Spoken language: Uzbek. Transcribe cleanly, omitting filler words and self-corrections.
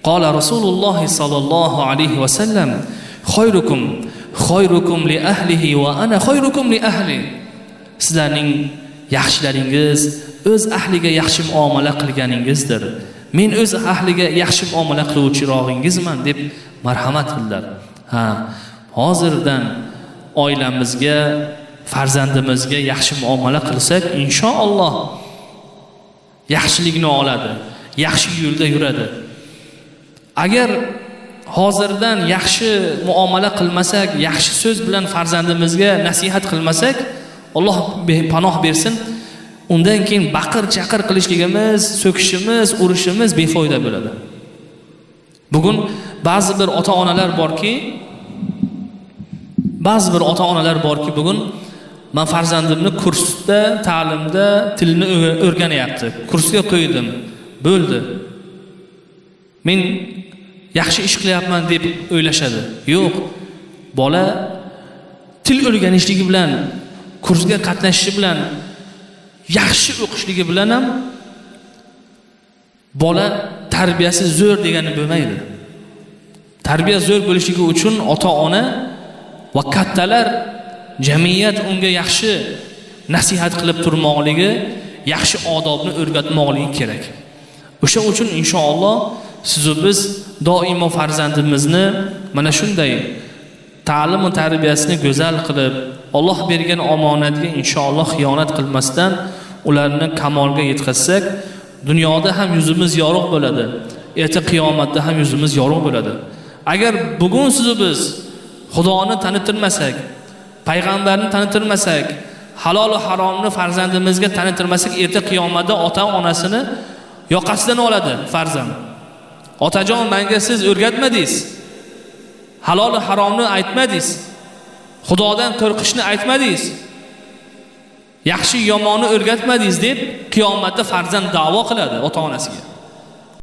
Qala Rasululloh sallallohu alayhi va sallam khayrukum li ahlihi va ana khayrukum li ahli. Sizlarning yaxshilaringiz o'z ahliga yaxshi muomala qilganingizdir. Men o'z ahliga yaxshi muomala qiluvchirog'ingizman deb marhamat qildilar. Hozirdan oilamizga, farzandimizga yaxshi muomala qilsak, inshaalloh yaxshilikni oladi, yaxshi yo'lda yuradi. Agar hozirdan yaxshi muomala qilmasak, yaxshi so'z bilan farzandimizga nasihat qilmasak, Alloh panoh bersin, undan keyin baqir-chaqir qilishligimiz, so'kishimiz, urishimiz befoyda bo'ladi. Bugun ba'zi bir ota-onalar borki, bugun men farzandimni kursda, ta'limda tilni o'rganyapti. Kursga qo'ydim, bo'ldi. Men yaxshi ish qilyapman deb o'ylashadi. Yo'q. Bola til o'rganishligi bilan, kursga qatnashishi bilan, yaxshi o'qishligi bilan ham bola tarbiyasi zo'r degani bo'lmaydi. Tarbiya zo'r bo'lishligi uchun ota-ona va kattalar, jamiyat unga yaxshi nasihat qilib turmoqligi, yaxshi odobni o'rgatmoqligi kerak. O'sha uchun inshaalloh siz va biz doimo farzandimizni mana shunday ta'lim va tarbiyasini go'zal qilib, Alloh bergan omonatga inshaalloh xiyonat qilmasdan ularni kamolga yetkazsak, dunyoda ham yuzimiz yorug' bo'ladi, erta qiyomatda ham yuzimiz yorug' bo'ladi. Agar bugun siz va biz Xudoni tanitirmasak, payg'ambarni tanitirmasak, halol va haromni farzandimizga tanitirmasak, erta qiyomatda ota-onasini yoqasidan oladi farzand. Otajon, menga siz o'rgatmadingiz. Halol va haromni aytmadingiz. Xudodan qo'rqishni aytmadingiz. Yaxshi yomonni o'rgatmadingiz deb qiyomatda farzand da'vo qiladi ota-onasiga.